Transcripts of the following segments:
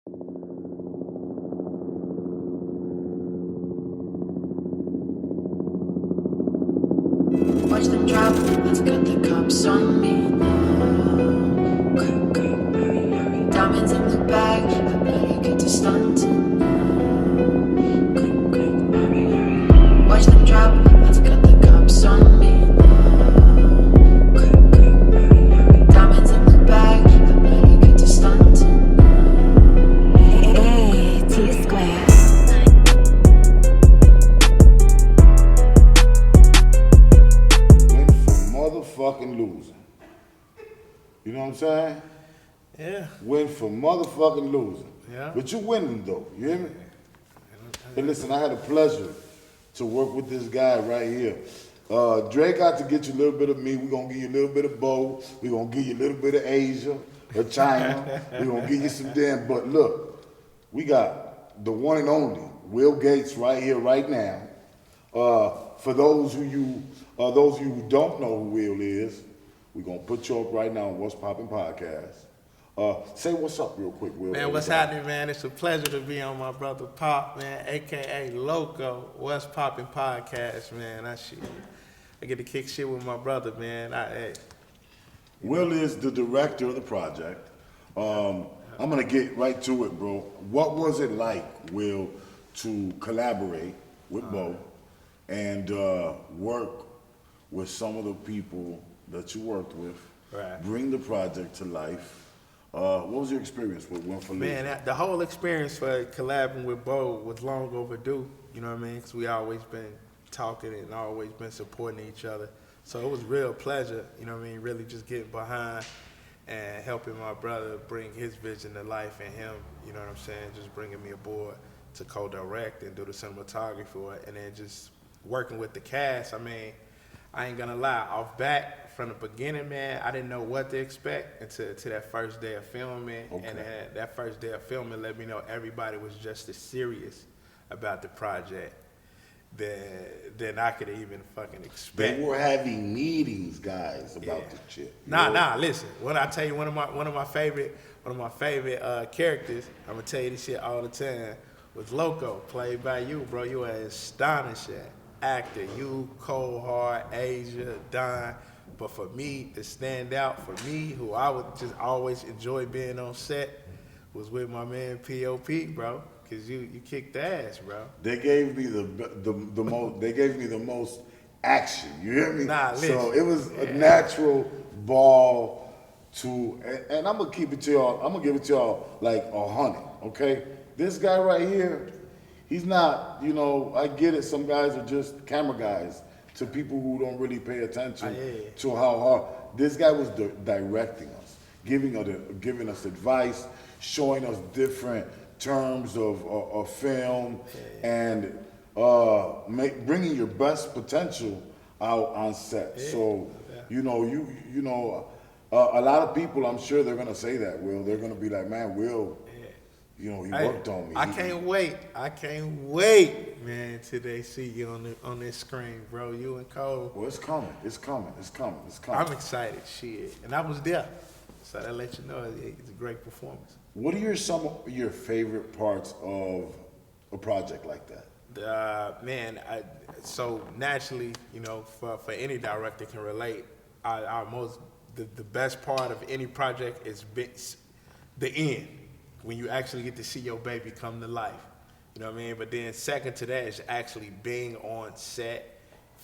Watch them drop, let's get the cops on me now. Quick, quick, hurry, hurry. Diamonds in the bag, I better get to stunting now. Quick, quick, hurry, hurry. Watch them drop, let's get the cops on me now. Quick, quick, hurry, hurry. Diamonds in the bag, I better get to stunting now. Hey, T-Square. Went from motherfucking losing. You know what I'm saying? Yeah. Went from motherfucking losing. Yeah. But you winning though, you hear me? Hey, listen, I had a pleasure to work with this guy right here. Dre got to get you a little bit of me. We're going to give you a little bit of Bo. We're going to give you a little bit of Asia or China. We're going to give you some damn, but look, we got the one and only Will Gates right here, right now. For those of you who don't know who Will is, we're going to put you up right now on What's Poppin' Podcast. Say what's up real quick, Will. Man, what's happening, man? It's a pleasure to be on my brother Pop, man, a.k.a. Loco, What's Poppin' Podcast, man. I get to kick shit with my brother, man. Will is the director of the project. I'm gonna get right to it, bro. What was it like, Will, to collaborate with Bo and work with some of the people that you worked with, Right. bring the project to life? What was your experience with One for Losing? Man, the whole experience for collabing with Bo was long overdue, you know what I mean? Because we always been talking and always been supporting each other. So it was real pleasure, you know what I mean, really just getting behind and helping my brother bring his vision to life and him, you know what I'm saying, just bringing me aboard to co-direct and do the cinematography for it. And then just working with the cast, I mean, I ain't gonna lie, off back from the beginning, man, I didn't know what to expect until that first day of filming. Okay. And that first day of filming let me know everybody was just as serious about the project than I could even fucking expect. They were having meetings, guys, about the shit. you know? Nah, listen. When I tell you one of my favorite characters, I'm gonna tell you this shit all the time, was Loco, played by you, bro. You are astonishing actor. You, Cold Hard, Asia, Don. But for me to stand out, for me, who I would just always enjoy being on set, was with my man P.O.P., bro. Cause you kicked ass, bro. They gave me the most. They gave me the most action. You hear me? Nah, listen. So it was a natural ball to, and I'm gonna keep it to y'all. I'm gonna give it to y'all like 100. Okay, this guy right here, he's not. You know, I get it. Some guys are just camera guys. To people who don't really pay attention to how hard this guy was directing us, giving us advice, showing us different terms of film, and bringing your best potential out on set. So you know, a lot of people, I'm sure they're gonna say that. Will, they're gonna be like, man, Will, you know, he worked on me. I can't wait, man, till they see you on this screen, bro. You and Cole. Well, it's coming. I'm excited, shit, and I was there, so that let you know it's a great performance. What are some of your favorite parts of a project like that? Man, so naturally, you know, for any director can relate, the best part of any project is the end, when you actually get to see your baby come to life. You know what I mean? But then second to that is actually being on set,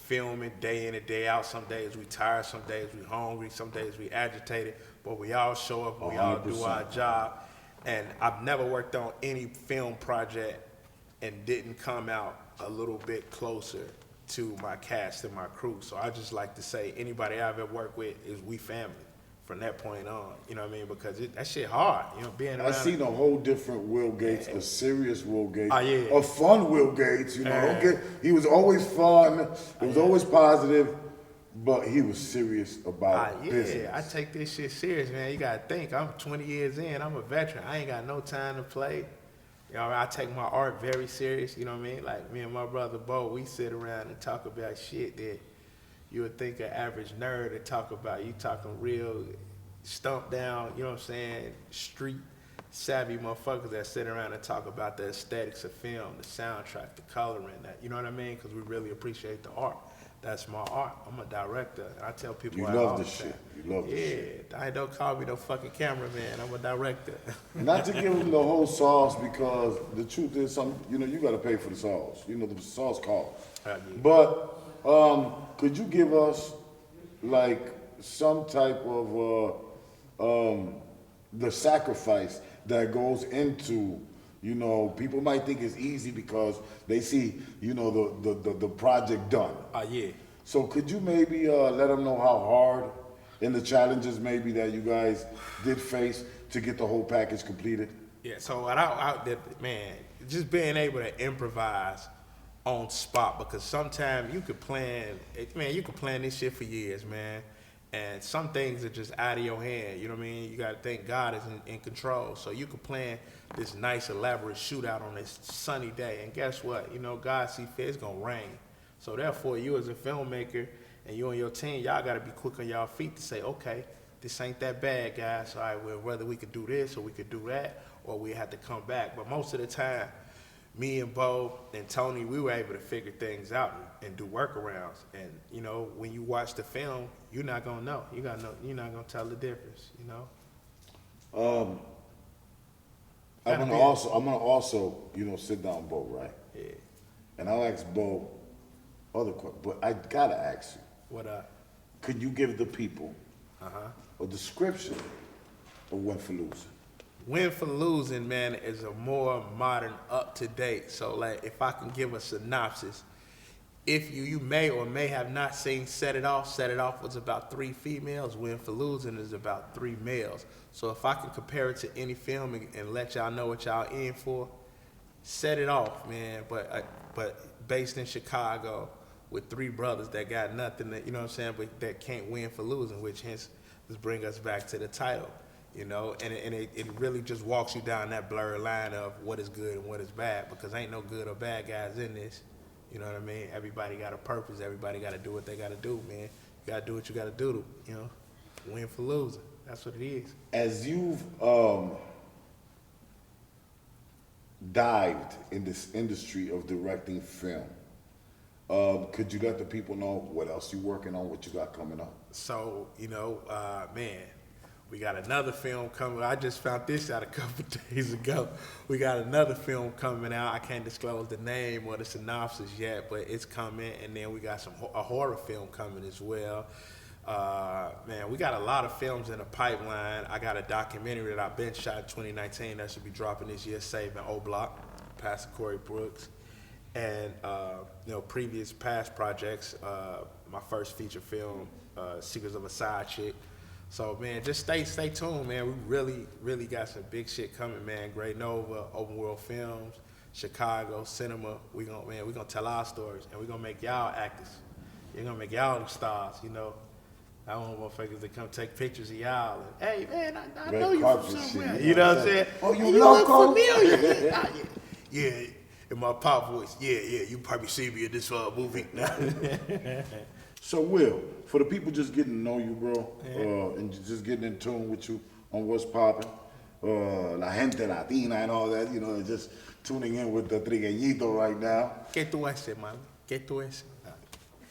filming day in and day out. Some days we tired, some days we hungry, some days we agitated, but we all show up, we all do our job. And I've never worked on any film project and didn't come out a little bit closer to my cast and my crew. So I just like to say anybody I've ever worked with is we family from that point on. You know what I mean? Because that shit hard, you know, being around. I seen a whole different Will Gates, a serious Will Gates, yeah. a fun Will Gates. You know, he was always fun. It was always positive, but he was serious about business. I take this shit serious, man. You gotta think, I'm 20 years in, I'm a veteran. I ain't got no time to play. You know, I take my art very serious, you know what I mean? Like me and my brother Bo, we sit around and talk about shit that you would think an average nerd would talk about. You talking real stump down, you know what I'm saying, street savvy motherfuckers that sit around and talk about the aesthetics of film, the soundtrack, the coloring, that, you know what I mean? Because we really appreciate the art. That's my art. I'm a director, and I tell people You all love the this time. shit. You love this shit. Yeah, I don't call me no fucking cameraman. I'm a director. Not to give them the whole sauce because the truth is, you got to pay for the sauce. You know, the sauce costs. Yeah. But could you give us like some type of the sacrifice that goes into, people might think it's easy because they see, the project done. Yeah. So could you maybe let them know how hard and the challenges maybe that you guys did face to get the whole package completed? Yeah, so man, just being able to improvise on spot, because sometimes you could plan this shit for years, man. And some things are just out of your hand, you know what I mean? You gotta think God is in control. So you could plan this nice elaborate shootout on this sunny day, and guess what? God see fit, it's gonna rain. So therefore, you as a filmmaker and you and your team, y'all gotta be quick on y'all feet to say, okay, this ain't that bad, guys. All right, well, whether we could do this or we could do that, or we have to come back. But most of the time, me and Bo and Tony, we were able to figure things out and do workarounds. And when you watch the film, you're not gonna know. You're not gonna tell the difference. I'm gonna also, sit down Bo, right? Yeah. And I'll ask Bo other questions, but I gotta ask you. What up? Could you give the people a description of Win for Losing? Win for Losing, man, is a more modern, up-to-date. So, like, if I can give a synopsis, if you may or may have not seen Set It Off was about 3 females. Win for Losing is about 3 males. So if I can compare it to any film and let y'all know what y'all in for, Set It Off, man, but based in Chicago with 3 brothers that got nothing, that, you know what I'm saying, but that can't win for losing, which hence just bring us back to the title. And it really just walks you down that blurred line of what is good and what is bad, because ain't no good or bad guys in this. You know what I mean? Everybody got a purpose. Everybody got to do what they got to do, man. You got to do what you got to do to, win for losing. That's what it is. As you've dived in this industry of directing film, could you let the people know what else you're working on, what you got coming up? So, man, we got another film coming. I just found this out a couple days ago. We got another film coming out. I can't disclose the name or the synopsis yet, but it's coming. And then we got a horror film coming as well. Man, we got a lot of films in the pipeline. I got a documentary that I've been shot in 2019 that should be dropping this year, Saving O-Block, Pastor Corey Brooks. And, previous past projects, my first feature film, Secrets of a Side Chick. So, man, just stay tuned, man. We really got some big shit coming, man. Great Nova, Open World Films, Chicago, cinema. We gonna tell our stories, and we gonna make y'all actors. We're gonna make y'all the stars, I want motherfuckers to come take pictures of y'all. And, hey, man, I know you from somewhere. Shit, you know what I'm saying? Oh, you look loco? familiar. Yeah, in my pop voice. Yeah, you probably see me in this movie. So, Will, for the people just getting to know you, bro, and just getting in tune with you on what's popping, la gente latina and all that, just tuning in with the trigueñito right now. ¿Qué tú haces, man? ¿Qué tú haces?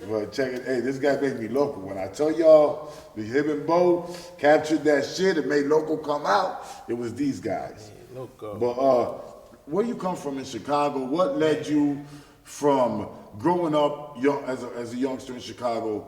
But check it, hey, this guy made me local. When I tell y'all, the him and Bo captured that shit and made local come out, it was these guys. Man, loco. But where you come from in Chicago, what led you from growing up as a youngster in Chicago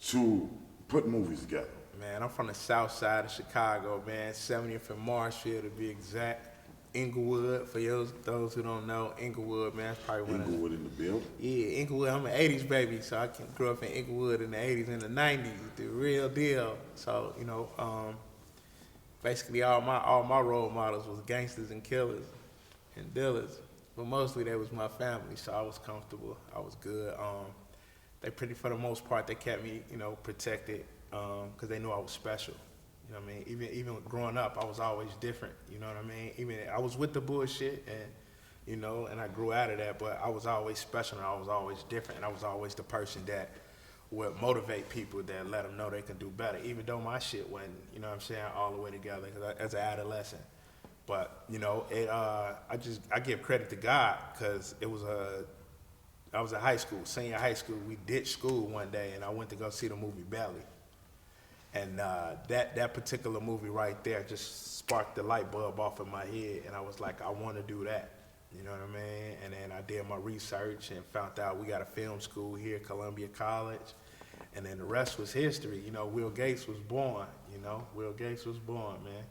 to put movies together? Man, I'm from the south side of Chicago, man. 70th and Marshfield to be exact. Inglewood, for those who don't know, Inglewood, man, that's probably one Inglewood in the building. Yeah, Inglewood, I'm an 80s baby, so I grew up in Inglewood in the 80s and the 90s, the real deal. So, basically all my role models was gangsters and killers and dealers. But mostly they was my family, so I was comfortable. I was good. For the most part, they kept me, protected, because they knew I was special. You know what I mean? Even growing up, I was always different. You know what I mean? Even I was with the bullshit, and and I grew out of that. But I was always special, and I was always different, and I was always the person that would motivate people, that let them know they can do better. Even though my shit wasn't, all the way together as an adolescent. But you know, I give credit to God because I was in high school, senior high school. We ditched school one day, and I went to go see the movie Belly. And that particular movie right there just sparked the light bulb off in my head, and I was like, I want to do that. You know what I mean? And then I did my research and found out we got a film school here, Columbia College. And then the rest was history. You know, Will Gates was born. You know, Will Gates was born, man.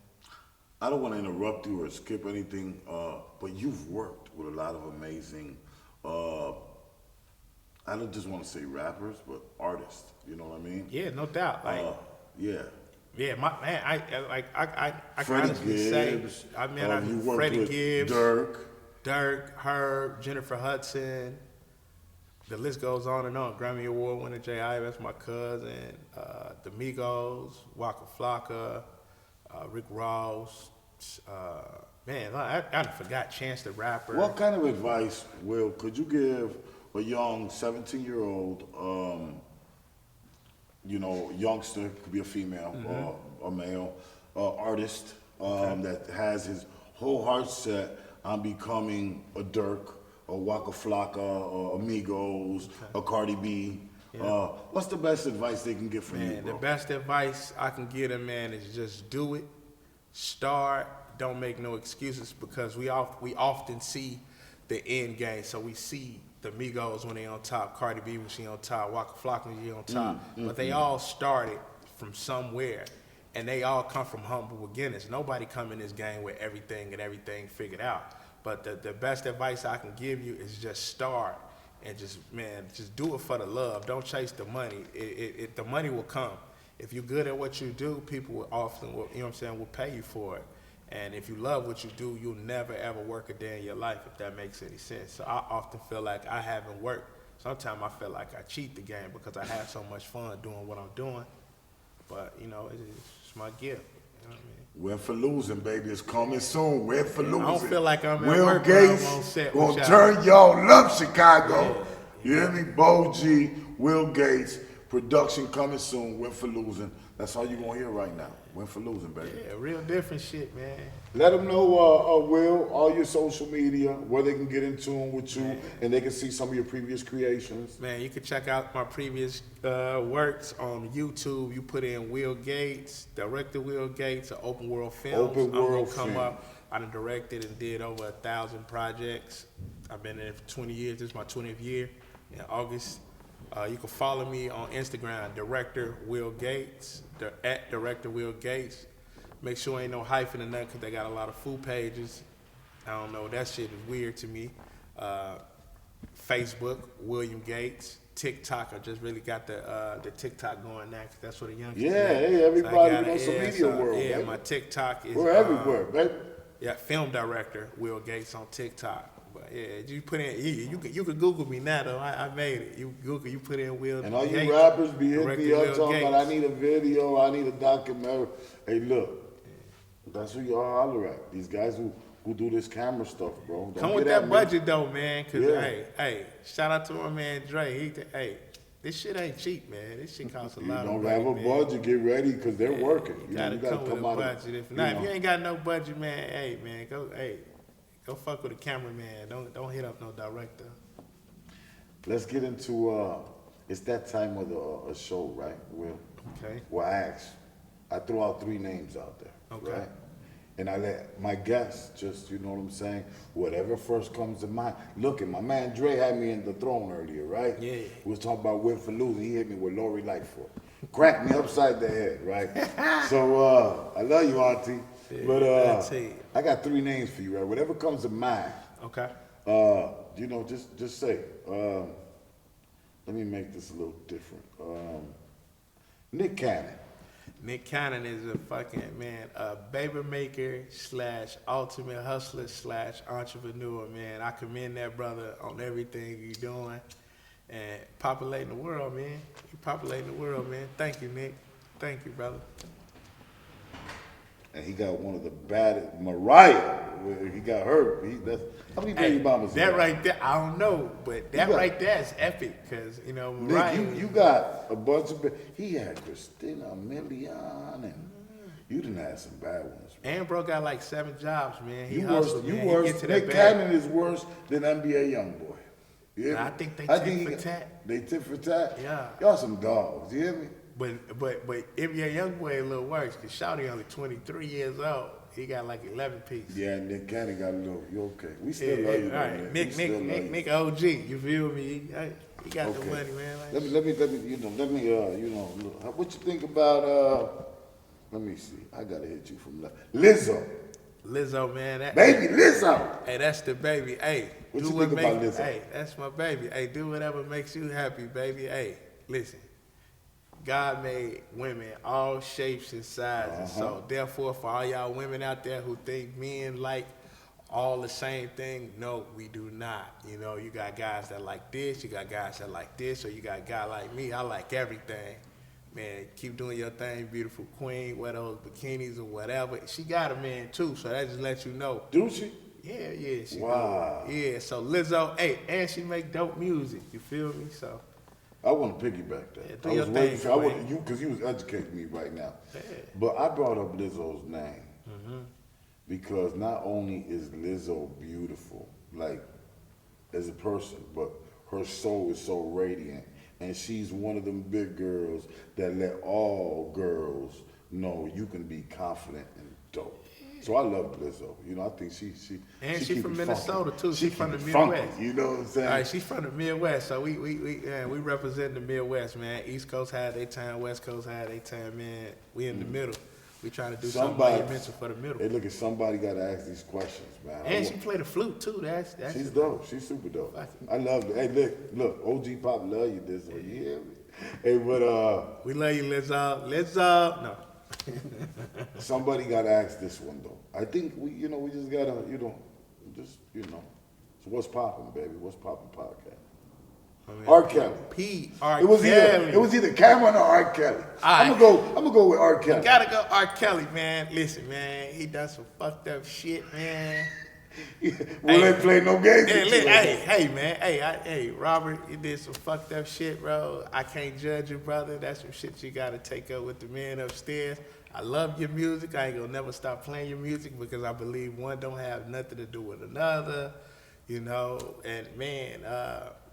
I don't want to interrupt you or skip anything, but you've worked with a lot of amazing, I don't just want to say rappers, but artists. You know what I mean? Yeah, no doubt. Like, yeah. yeah, my man. I can Freddie honestly say, Gibbs. I mean, I You knew worked Freddie with Gibbs, Dirk. Herb, Jennifer Hudson. The list goes on and on. Grammy Award winner J.I. That's my cousin. The Migos, Waka Flocka, Rick Ross. Man, I forgot Chance the Rapper. What kind of advice, Will, could you give a young 17-year-old, youngster, could be a female or a male, artist that has his whole heart set on becoming a Dirk, a Waka Flocka, or Amigos, a Cardi B? Yeah. What's the best advice they can get from you, bro? The best advice I can give them, man, is just do it. Start. Don't make no excuses, because we often see the end game. So we see the Migos when they on top, Cardi B when she on top, Waka Flocka when she on top. But they all started from somewhere, and they all come from humble beginnings. Nobody come in this game with everything figured out. But the best advice I can give you is just start and just do it for the love. Don't chase the money. The money will come. If you're good at what you do, people will often, will pay you for it. And if you love what you do, you'll never ever work a day in your life, if that makes any sense. So I often feel like I haven't worked. Sometimes I feel like I cheat the game because I have so much fun doing what I'm doing. But, it's my gift. You know what I mean? We're for losing, baby. It's coming soon. We're for losing. I don't feel like I'm at Will work when I'm Gates on set gonna with y'all. turn y'all up, Chicago. Yeah. You hear me? Bo G, Will Gates, production coming soon. We're for losing. That's all you're gonna hear right now. We're for losing, baby. Yeah, real different shit, man. Let them know, Will, all your social media, where they can get in tune with you, and they can see some of your previous creations. Man, you can check out my previous works on YouTube. You put in Will Gates, director Will Gates, or Open World Films. Open World I'm gonna come Film. up. I done directed and did over 1,000 projects. I've been in it for 20 years. This is my 20th year in August. You can follow me on Instagram, Director Will Gates, at Director Will Gates. Make sure ain't no hyphen or nothing, because they got a lot of food pages. I don't know, that shit is weird to me. Facebook, William Gates. TikTok, I just really got the TikTok going now, because that's what the youngsters Yeah, at. hey, everybody So knows the media world, Yeah, baby. my TikTok is... We're everywhere, baby. Yeah, film director Will Gates on TikTok. But yeah, you put in you can Google me now though. I made it. You put in Will. And all you Gates, rappers be hitting director me up Will talking about, I Gates. need a video, I need a documentary. Hey, look, that's who y'all holler at. These guys who do this camera stuff, bro. Don't Come get with at that me. budget though, man. Cause Yeah. hey, shout out to my man Dre. This shit ain't cheap, man. This shit costs a You lot of don't money, have a man. budget, get ready, because they're working. You gotta come with a out budget. of, If not, if know. you ain't got no budget, man, go fuck with a cameraman. Don't hit up no director. Let's get into, it's that time of the show, right, Will? Okay. Well, I throw out 3 names out there, Okay. right? And I let my guests just, you know what I'm saying, whatever first comes to mind. Look, my man Dre had me in the throne earlier, right? Yeah. We was talking about Will for losing. He hit me with Lori Lightfoot. Cracked me upside the head, right? So, I love you, Auntie. Yeah, But I'll tell you. I got 3 names for you, right? Whatever comes to mind, Okay. just say. Let me make this a little different. Nick Cannon. Nick Cannon is a fucking man, a baby maker / ultimate hustler / entrepreneur, man. I commend that brother on everything he's doing and populating the world, man. You populating the world, man. Thank you, Nick. Thank you, brother. And he got one of the baddest, Mariah. He got hurt. How many baby mamas? That right there, I don't know, but that got- right there is epic, because, Mariah. Nick, you got a bunch of. He had Christina Milian, and You done had some bad ones. Bro. And bro got like 7 jobs, man. He You worse. hustled, You man. worse. He get to that Nick bag. Cannon is worse than NBA YoungBoy. You hear Nah, me? I think they tit for tat. They tit for tat. Yeah. Y'all some dogs. You hear me? But NBA YoungBoy a little worse because Shawty only 23 years old. He got like 11 pieces. Yeah, Nick Cannon got a little. You okay? We still love you, all right. man. Nick OG. You feel me? He got the Okay. money, man. Like, Let me, look, what you think about, let me see. I gotta hit you from left. Lizzo, man. Baby Lizzo. Hey, that's the baby. Hey, What do you what think makes about Lizzo? Hey, that's my baby. Hey, do whatever makes you happy, baby. Hey, listen. God made women all shapes and sizes. So therefore, for all y'all women out there who think men like all the same thing, no, we do not. You know, you got guys that like this, you got guys that like this, or you got a guy like me, I like everything. Man, keep doing your thing, beautiful queen, wear those bikinis or whatever. She got a man too, so that just lets you know. Do she? Yeah, she Wow. do. Yeah, so Lizzo, hey, and she make dope music, you feel me? So, I want to piggyback that. Yeah, do I your was waiting thing, for, I Queen. want you, because you was educating me right now. Yeah. But I brought up Lizzo's name because not only is Lizzo beautiful, like as a person, but her soul is so radiant, and she's one of them big girls that let all girls know you can be confident and dope. So I love Lizzo. You know, I think she And she keep from it Minnesota, funky. too. She from keep the it funky, Midwest. you know what I'm saying? all right, she's from the Midwest, so we represent the Midwest, man. East Coast had their time, West Coast had their time, man. We in the middle. We trying to do something monumental for the middle. Hey, look, somebody got to ask these questions, man. And she played the flute too. That's She's dope. She's super dope. Fuck it. I love it. Hey, look, Ogiepop love you this one. You hear me? Hey, but We love you, Lizzo. No. somebody got to ask this one though. I think we just gotta, So what's popping, baby? What's popping podcast? R. Kelly. R. It was Kelly. either Cameron or R. Kelly. I'm gonna go with R. Kelly. Gotta go R. Kelly, man. Listen, man, he done some fucked up shit, man. Well, they play no games. Hey, with you, hey, man. Hey, Robert, you did some fucked up shit, bro. I can't judge you, brother. That's some shit you gotta take up with the man upstairs. I love your music. I ain't gonna never stop playing your music because I believe one don't have nothing to do with another, you know. And man,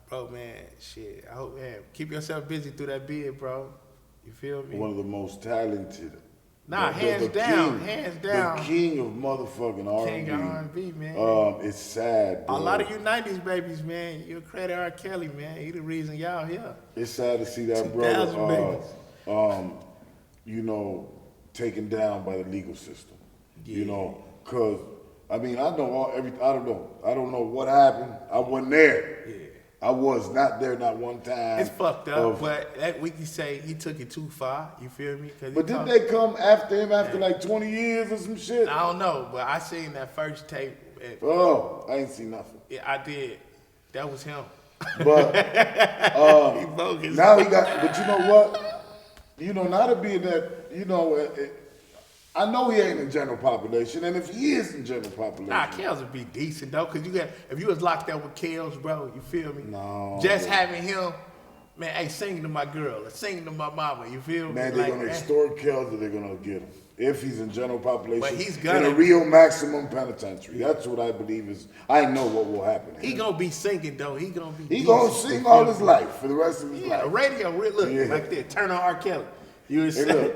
bro, man, shit. I hope, man, keep yourself busy through that bid, bro. You feel me? One of the most talented. Nah, hands down. The king of motherfucking R&B. King of R&B, man. It's sad, bro. A lot of you 90s babies, man, you credit R. Kelly, man. He the reason y'all here. It's sad to see that 2000 brother, taken down by the legal system. Yeah. You know, cause I mean I don't know what happened. I wasn't there. Yeah. I was not there, not one time. It's fucked up, but we can say he took it too far. You feel me? But didn't they come after him after like 20 years or some shit? I don't know, but I seen that first tape. Oh, I ain't seen nothing. Yeah, I did. That was him. But He bogus. now he got. But you know what? You know, now to be in that, I know he ain't in general population, and if he is in general population, Nah, Kels would be decent though, cause if you was locked up with Kels, bro, you feel me? No, Just bro. having him, man, hey, singing to my girl, or singing to my mama, you feel me? man, they're gonna extort Kells or they're gonna get him. If he's in general population, But he's in gonna- a real maximum penitentiary. That's what I believe is. I know what will happen. He gonna be singing though. He gonna be. He decent, gonna you sing feel all me? his life for the rest of his Yeah, life. radio, look, Yeah. like that. Turn on R. Kelly. You was Hey, saying. look,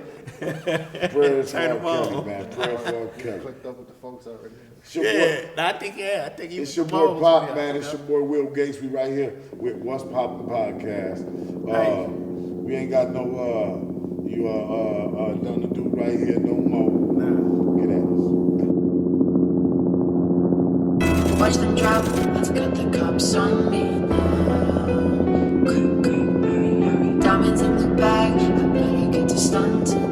prayers for Turn R. him on. Kelly, man. Prayer for R. Kelly. Clicked up with the folks already. It's your boy- Yeah, nah, I think he It's was your boy supposed to Pop, be, man. you It's know? your boy Will Gates. We right here with What's Poppin' Podcast. Hey. We ain't got no nothing to do right here no more. Nah. Get at us. Watch them drop, let's got the cops on me now. Quick, hurry. Diamonds in the bag, I better get to stunting